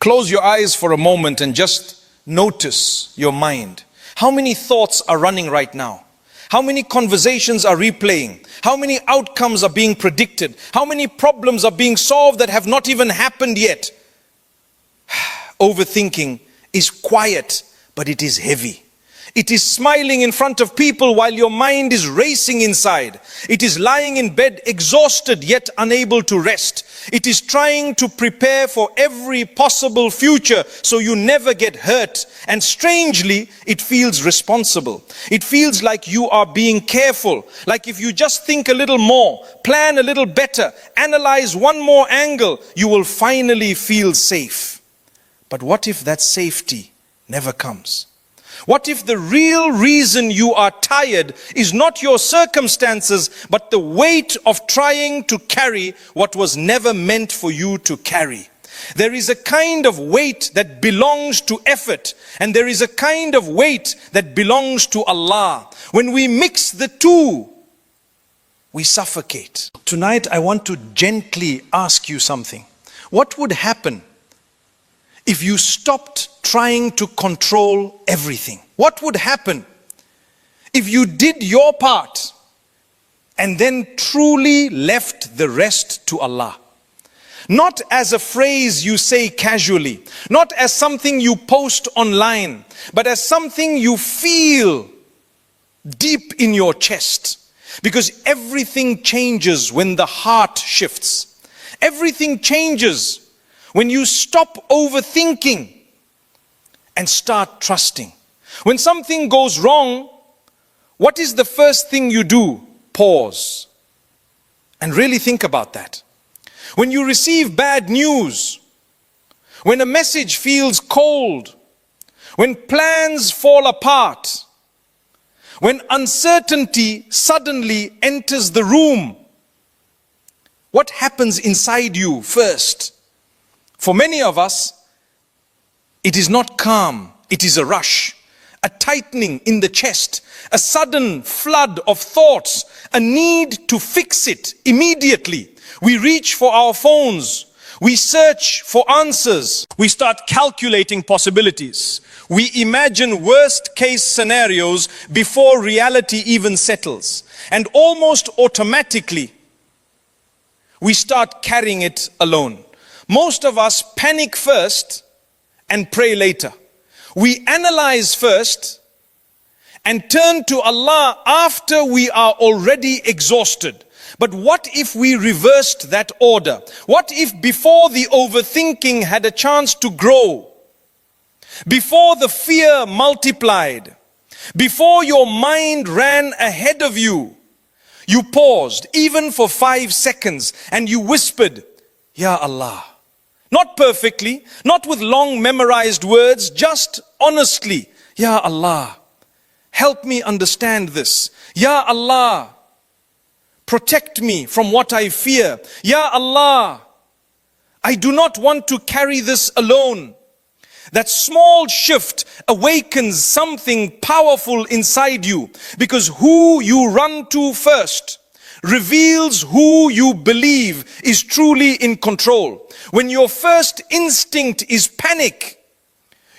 Close your eyes for a moment and just notice your mind. How many thoughts are running right now? How many conversations are replaying? How many outcomes are being predicted? How many problems are being solved that have not even happened yet? Overthinking is quiet, but it is heavy. It is smiling in front of people while your mind is racing inside. It is lying in bed exhausted yet unable to rest. It is trying to prepare for every possible future so you never get hurt. And strangely, it feels responsible. It feels like you are being careful. Like if you just think a little more, plan a little better, analyze one more angle, you will finally feel safe. But what if that safety never comes? What if the real reason you are tired is not your circumstances, but the weight of trying to carry what was never meant for you to carry? There is a kind of weight that belongs to effort, and there is a kind of weight that belongs to Allah. When we mix the two, we suffocate. Tonight I want to gently ask you something. What would happen if you stopped trying to control everything? What would happen if you did your part and then truly left the rest to Allah? Not as a phrase you say casually, not as something you post online, but as something you feel deep in your chest. Because everything changes when the heart shifts. Everything changes when you stop overthinking and start trusting. When something goes wrong, what is the first thing you do? Pause and really think about that. When you receive bad news, when a message feels cold, when plans fall apart, when uncertainty suddenly enters the room, what happens inside you first? For many of us, it is not calm, it is a rush, a tightening in the chest, a sudden flood of thoughts, a need to fix it immediately. We reach for our phones, we search for answers, we start calculating possibilities. We imagine worst case scenarios before reality even settles. And almost automatically, we start carrying it alone. Most of us panic first and pray later. We analyze first and turn to Allah after we are already exhausted. But what if we reversed that order? What if before the overthinking had a chance to grow, before the fear multiplied, before your mind ran ahead of you, you paused even for 5 seconds and you whispered, Ya Allah. Not perfectly, not with long memorized words, just honestly, Ya Allah, help me understand this. Ya Allah, protect me from what I fear. Ya Allah, I do not want to carry this alone. That small shift awakens something powerful inside you, because who you run to first reveals who you believe is truly in control. When your first instinct is panic,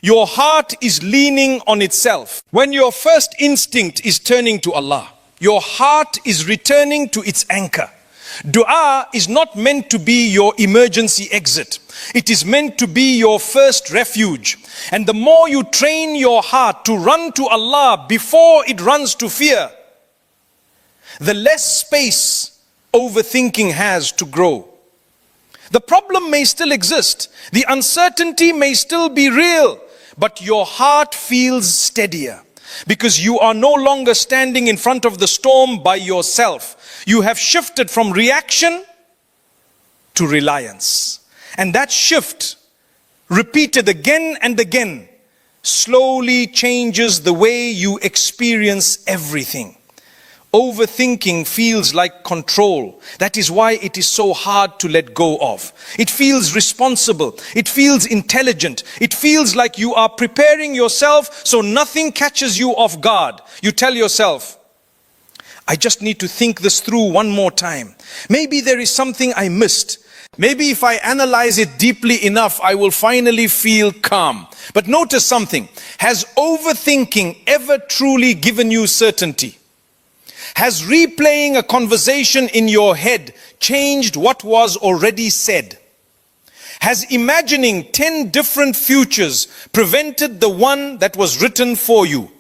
your heart is leaning on itself. When your first instinct is turning to Allah, your heart is returning to its anchor. Dua is not meant to be your emergency exit. It is meant to be your first refuge. And the more you train your heart to run to Allah before it runs to fear, the less space overthinking has to grow. The problem may still exist. The uncertainty may still be real, but your heart feels steadier because you are no longer standing in front of the storm by yourself. You have shifted from reaction to reliance. And that shift, repeated again and again, slowly changes the way you experience everything. Overthinking feels like control. That is why it is so hard to let go of. It feels responsible. It feels intelligent. It feels like you are preparing yourself so nothing catches you off guard. You tell yourself, I just need to think this through one more time. Maybe there is something I missed. Maybe if I analyze it deeply enough, I will finally feel calm. But notice something. Has overthinking ever truly given you certainty? Has replaying a conversation in your head changed what was already said? Has imagining 10 different futures prevented the one that was written for you?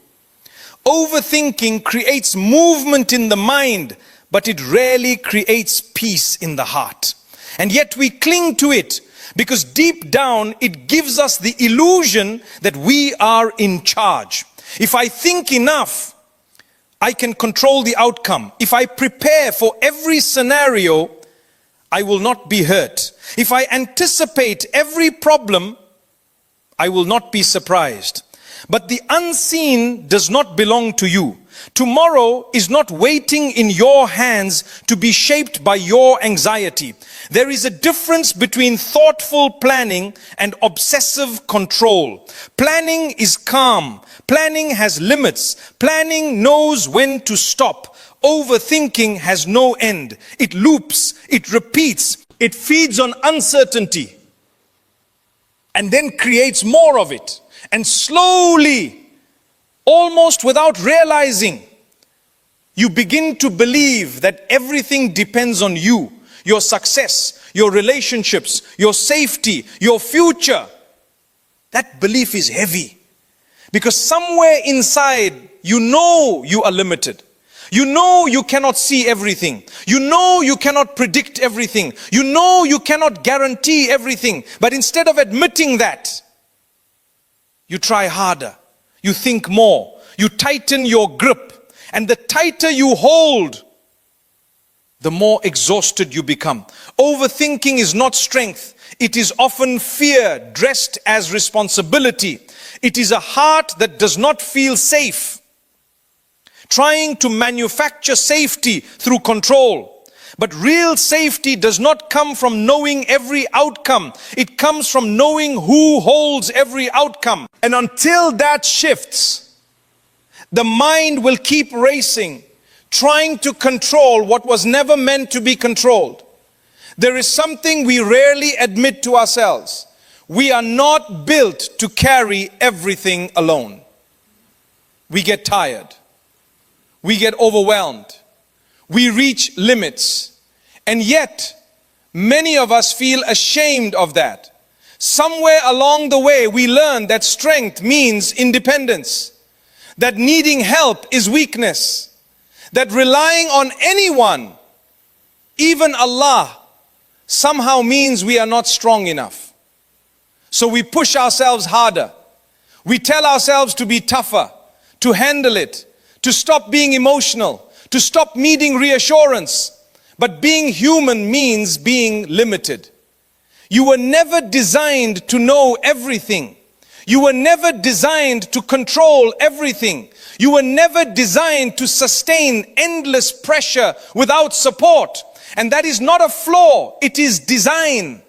Overthinking creates movement in the mind, but it rarely creates peace in the heart. And yet we cling to it because deep down it gives us the illusion that we are in charge. If I think enough, I can control the outcome. If I prepare for every scenario, I will not be hurt. If I anticipate every problem, I will not be surprised. But the unseen does not belong to you. Tomorrow is not waiting in your hands to be shaped by your anxiety. There is a difference between thoughtful planning and obsessive control. Planning is calm. Planning has limits. Planning knows when to stop. Overthinking has no end. It loops, it repeats, it feeds on uncertainty and then creates more of it. And slowly, almost without realizing, you begin to believe that everything depends on you, your success, your relationships, your safety, your future. That belief is heavy because somewhere inside you know you are limited. You know you cannot see everything. You know you cannot predict everything. You know you cannot guarantee everything. But instead of admitting that, you try harder. You think more. You tighten your grip. And the tighter you hold, the more exhausted you become. Overthinking is not strength. It is often fear dressed as responsibility. It is a heart that does not feel safe, trying to manufacture safety through control. But real safety does not come from knowing every outcome. It comes from knowing who holds every outcome. And until that shifts, the mind will keep racing, trying to control what was never meant to be controlled. There is something we rarely admit to ourselves. We are not built to carry everything alone. We get tired. We get overwhelmed. We reach limits. And yet, many of us feel ashamed of that. Somewhere along the way, we learn that strength means independence, that needing help is weakness, that relying on anyone, even Allah, somehow means we are not strong enough. So we push ourselves harder. We tell ourselves to be tougher, to handle it, to stop being emotional, to stop needing reassurance. But being human means being limited. You were never designed to know everything. You were never designed to control everything. You were never designed to sustain endless pressure without support. And that is not a flaw, it is design.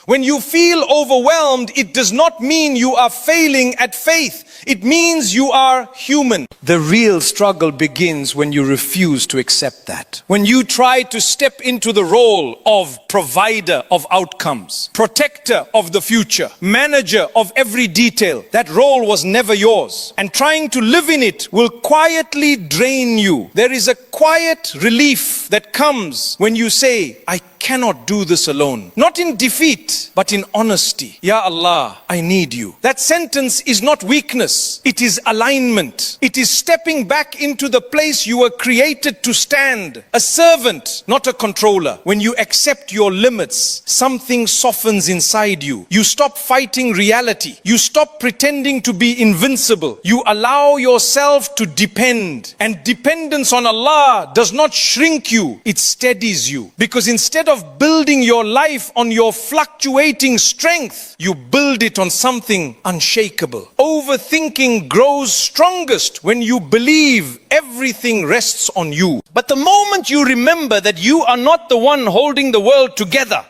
When you feel overwhelmed, it does not mean you are failing at faith. It means you are human. The real struggle begins when you refuse to accept that. When you try to step into the role of provider of outcomes, protector of the future, manager of every detail. That role was never yours. And trying to live in it will quietly drain you. There is a quiet relief that comes when you say, I cannot do this alone. Not in defeat, but in honesty. Ya Allah, I need you. That sentence is not weakness. It is alignment. It is stepping back into the place you were created to stand. A servant, not a controller. When you accept your limits, something softens inside you. You stop fighting reality. You stop pretending to be invincible. You allow yourself to depend. And dependence on Allah does not shrink you. It steadies you. Because instead of building your life on your fluctuating strength, you build it on something unshakable. Overthinking grows strongest when you believe everything rests on you. But the moment you remember that you are not the one holding the world together,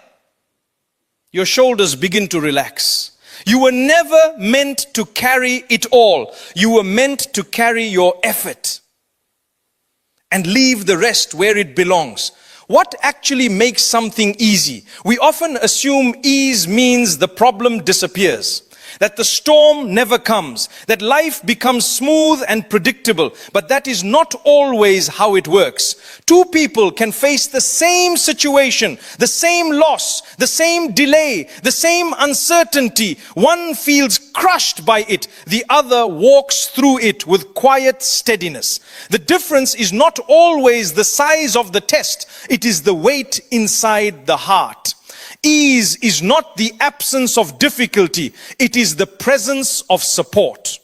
your shoulders begin to relax. You were never meant to carry it all. You were meant to carry your effort and leave the rest where it belongs. What actually makes something easy? We often assume ease means the problem disappears, that the storm never comes, that life becomes smooth and predictable. But that is not always how it works. Two people can face the same situation, the same loss, the same delay, the same uncertainty. One feels crushed by it, the other walks through it with quiet steadiness. The difference is not always the size of the test, it is the weight inside the heart. Ease is not the absence of difficulty, it is the presence of support.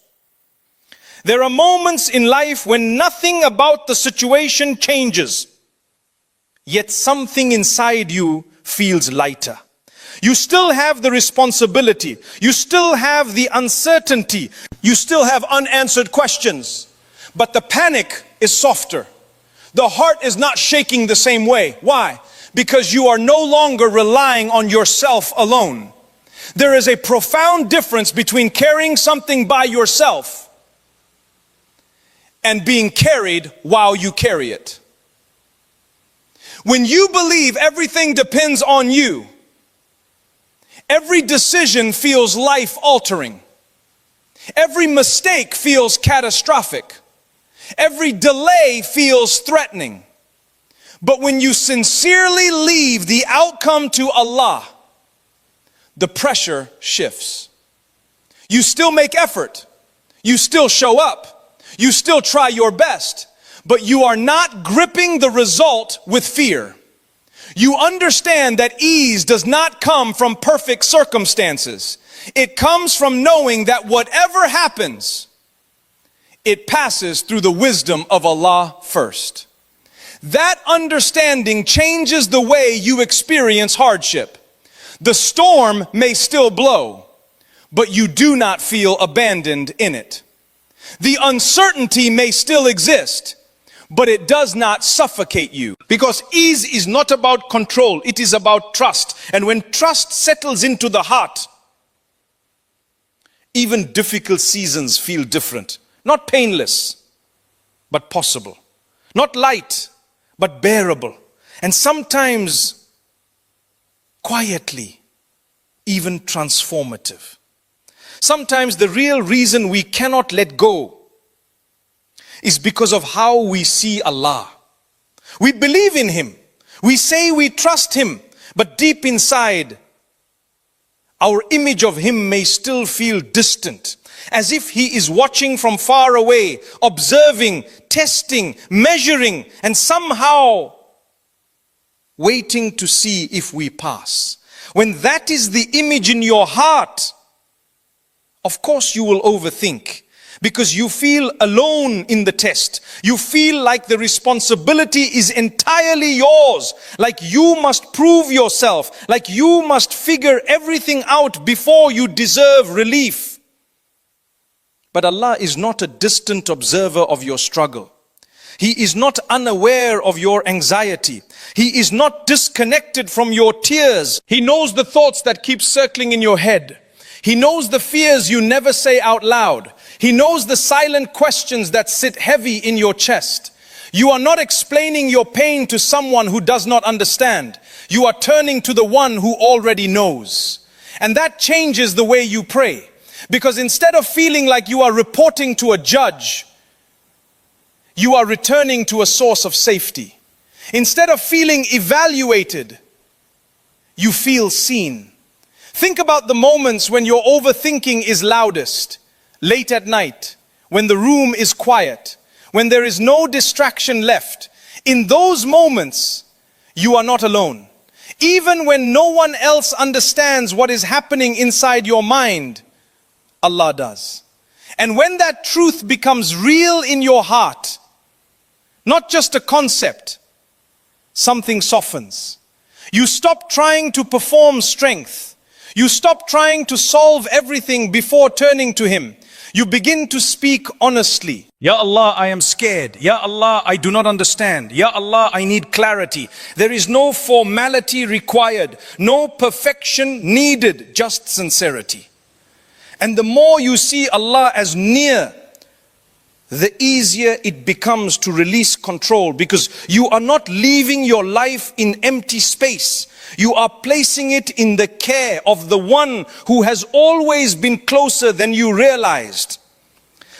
There are moments in life when nothing about the situation changes, yet something inside you feels lighter. You still have the responsibility, you still have the uncertainty, you still have unanswered questions, but the panic is softer. The heart is not shaking the same way. Why? Because you are no longer relying on yourself alone. There is a profound difference between carrying something by yourself and being carried while you carry it. When you believe everything depends on you, every decision feels life-altering. Every mistake feels catastrophic. Every delay feels threatening. But when you sincerely leave the outcome to Allah, the pressure shifts. You still make effort. You still show up. You still try your best. But you are not gripping the result with fear. You understand that ease does not come from perfect circumstances. It comes from knowing that whatever happens, it passes through the wisdom of Allah first. That understanding changes the way you experience hardship. The storm may still blow, but you do not feel abandoned in it. The uncertainty may still exist, but it does not suffocate you. Because ease is not about control, it is about trust. And when trust settles into the heart, even difficult seasons feel different. Not painless, but possible. Not light, but bearable. And sometimes quietly, even transformative. Sometimes the real reason we cannot let go is because of how we see Allah. We believe in Him. We say we trust Him, but deep inside, our image of Him may still feel distant, as if He is watching from far away, observing, testing, measuring, and somehow waiting to see if we pass. When that is the image in your heart, of course you will overthink, because you feel alone in the test. You feel like the responsibility is entirely yours, like you must prove yourself, like you must figure everything out before you deserve relief. But Allah is not a distant observer of your struggle. He is not unaware of your anxiety. He is not disconnected from your tears. He knows the thoughts that keep circling in your head. He knows the fears you never say out loud. He knows the silent questions that sit heavy in your chest. You are not explaining your pain to someone who does not understand. You are turning to the one who already knows. And that changes the way you pray. Because instead of feeling like you are reporting to a judge, you are returning to a source of safety. Instead of feeling evaluated, you feel seen. Think about the moments when your overthinking is loudest. Late at night, when the room is quiet, when there is no distraction left. In those moments, you are not alone. Even when no one else understands what is happening inside your mind, Allah does. And when that truth becomes real in your heart, not just a concept, something softens. You stop trying to perform strength. You stop trying to solve everything before turning to Him. You begin to speak honestly. Ya Allah, I am scared. Ya Allah, I do not understand. Ya Allah, I need clarity. There is no formality required, no perfection needed, just sincerity. And the more you see Allah as near, the easier it becomes to release control, because you are not leaving your life in empty space. You are placing it in the care of the one who has always been closer than you realized.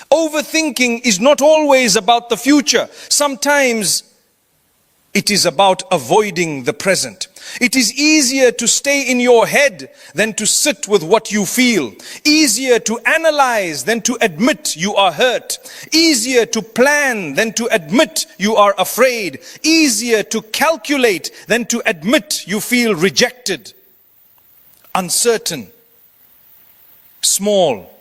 Overthinking is not always about the future. Sometimes it is about avoiding the present. It is easier to stay in your head than to sit with what you feel. Easier to analyze than to admit you are hurt. Easier to plan than to admit you are afraid. Easier to calculate than to admit you feel rejected. Uncertain, small.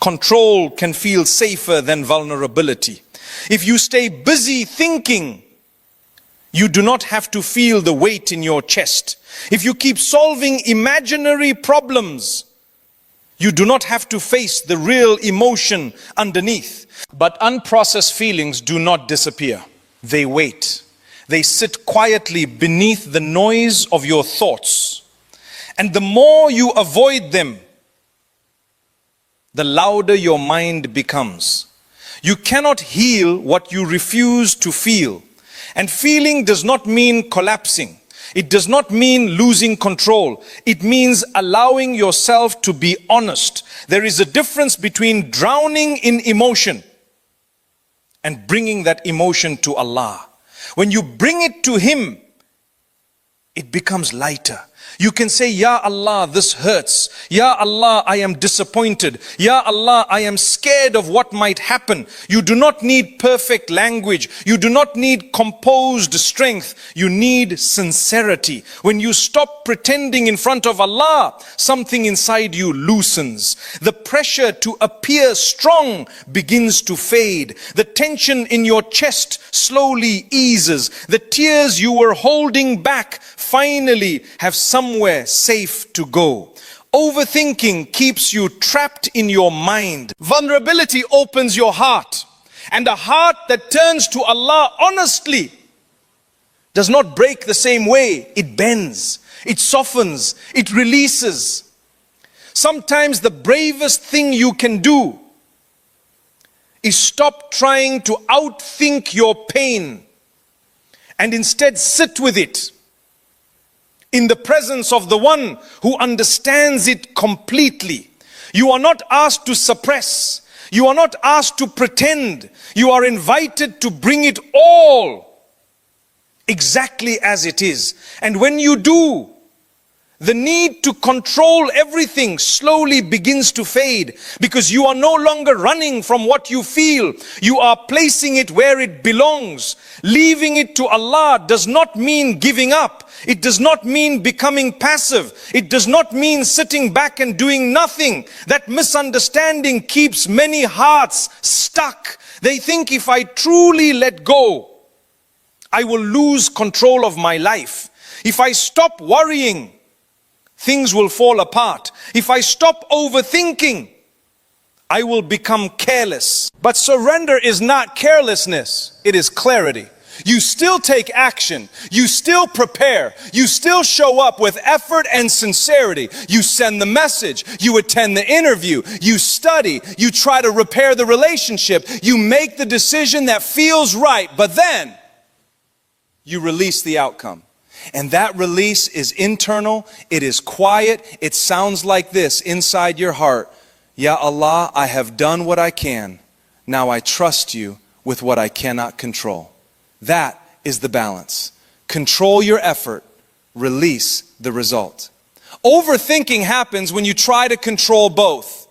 Control can feel safer than vulnerability. If you stay busy thinking, you do not have to feel the weight in your chest. If you keep solving imaginary problems, you do not have to face the real emotion underneath. But unprocessed feelings do not disappear. They wait. They sit quietly beneath the noise of your thoughts. And the more you avoid them, the louder your mind becomes. You cannot heal what you refuse to feel. And feeling does not mean collapsing. It does not mean losing control. It means allowing yourself to be honest. There is a difference between drowning in emotion and bringing that emotion to Allah. When you bring it to Him, it becomes lighter. You can say, Ya Allah, this hurts. Ya Allah, I am disappointed. Ya Allah, I am scared of what might happen. You do not need perfect language. You do not need composed strength. You need sincerity. When you stop pretending in front of Allah, something inside you loosens. The pressure to appear strong begins to fade. The tension in your chest slowly eases. The tears you were holding back finally have somewhere safe to go. Overthinking keeps you trapped in your mind. Vulnerability opens your heart. And a heart that turns to Allah honestly does not break the same way. It bends, it softens, it releases. Sometimes the bravest thing you can do is stop trying to outthink your pain and instead sit with it in the presence of the one who understands it completely. You are not asked to suppress. You are not asked to pretend. You are invited to bring it all exactly as it is. And when you do, the need to control everything slowly begins to fade, because you are no longer running from what you feel. You are placing it where it belongs. Leaving it to Allah does not mean giving up. It does not mean becoming passive. It does not mean sitting back and doing nothing. That misunderstanding keeps many hearts stuck. They think, if I truly let go, I will lose control of my life. If I stop worrying, things will fall apart. If I stop overthinking, I will become careless. But surrender is not carelessness, it is clarity. You still take action, you still prepare, you still show up with effort and sincerity. You send the message, you attend the interview, you study, you try to repair the relationship, you make the decision that feels right, but then you release the outcome. And that release is internal, it is quiet, it sounds like this inside your heart. Ya Allah, I have done what I can. Now I trust you with what I cannot control. That is the balance. Control your effort, release the result. Overthinking happens when you try to control both.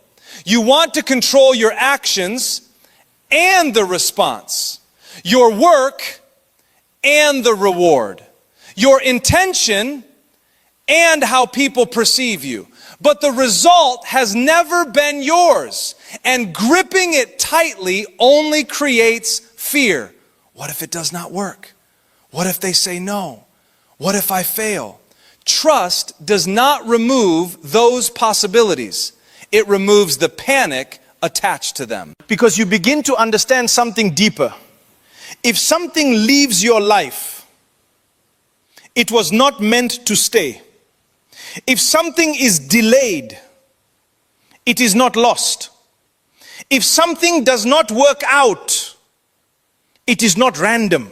You want to control your actions and the response, your work and the reward, your intention and how people perceive you. But the result has never been yours. And gripping it tightly only creates fear. What if it does not work? What if they say no? What if I fail? Trust does not remove those possibilities. It removes the panic attached to them. Because you begin to understand something deeper. If something leaves your life, it was not meant to stay. If something is delayed, it is not lost. If something does not work out, it is not random.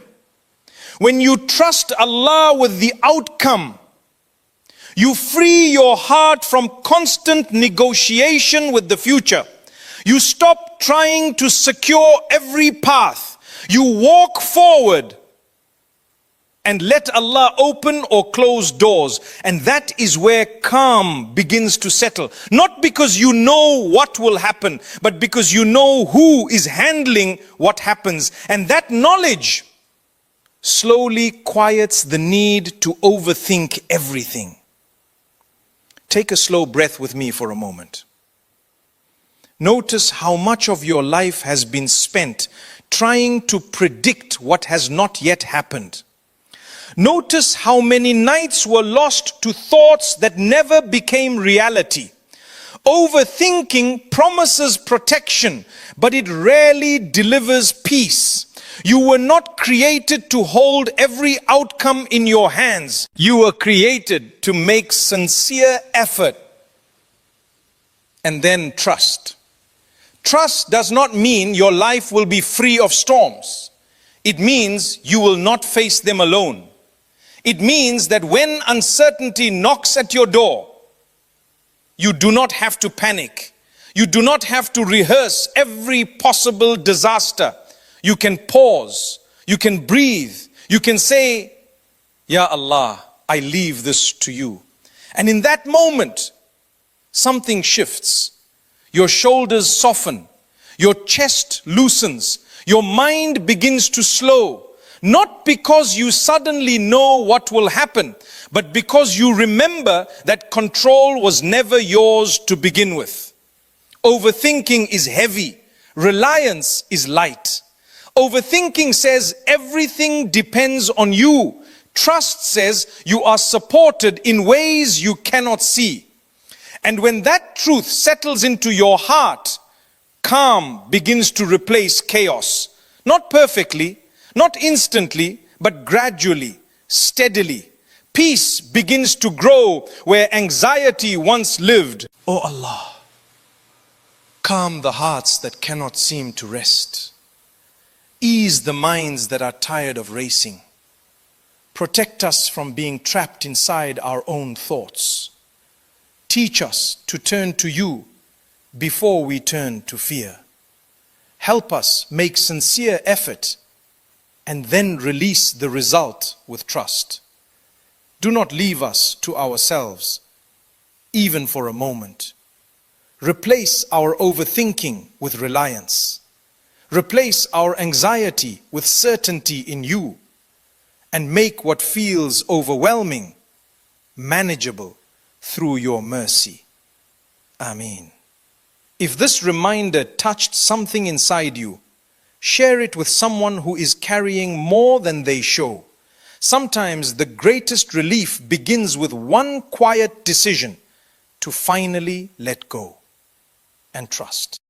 When you trust Allah with the outcome, you free your heart from constant negotiation with the future. You stop trying to secure every path. You walk forward and let Allah open or close doors. And that is where calm begins to settle. Not because you know what will happen, but because you know who is handling what happens. And that knowledge slowly quiets the need to overthink everything. Take a slow breath with me for a moment. Notice how much of your life has been spent trying to predict what has not yet happened. Notice how many nights were lost to thoughts that never became reality. Overthinking promises protection, but it rarely delivers peace. You were not created to hold every outcome in your hands. You were created to make sincere effort and then trust. Trust does not mean your life will be free of storms. It means you will not face them alone. It means that when uncertainty knocks at your door, you do not have to panic. You do not have to rehearse every possible disaster. You can pause. You can breathe. You can say, Ya Allah, I leave this to you. And in that moment, something shifts. Your shoulders soften. Your chest loosens. Your mind begins to slow. Not because you suddenly know what will happen, but because you remember that control was never yours to begin with. Overthinking is heavy. Reliance is light. Overthinking says everything depends on you. Trust says you are supported in ways you cannot see. And when that truth settles into your heart, calm begins to replace chaos. Not perfectly, not instantly, but gradually, steadily. Peace begins to grow where anxiety once lived. Oh Allah, calm the hearts that cannot seem to rest. Ease the minds that are tired of racing. Protect us from being trapped inside our own thoughts. Teach us to turn to you before we turn to fear. Help us make sincere effort and then release the result with trust. Do not leave us to ourselves, even for a moment. Replace our overthinking with reliance. Replace our anxiety with certainty in you, and make what feels overwhelming manageable through your mercy. Ameen. If this reminder touched something inside you, share it with someone who is carrying more than they show. Sometimes the greatest relief begins with one quiet decision to finally let go and trust.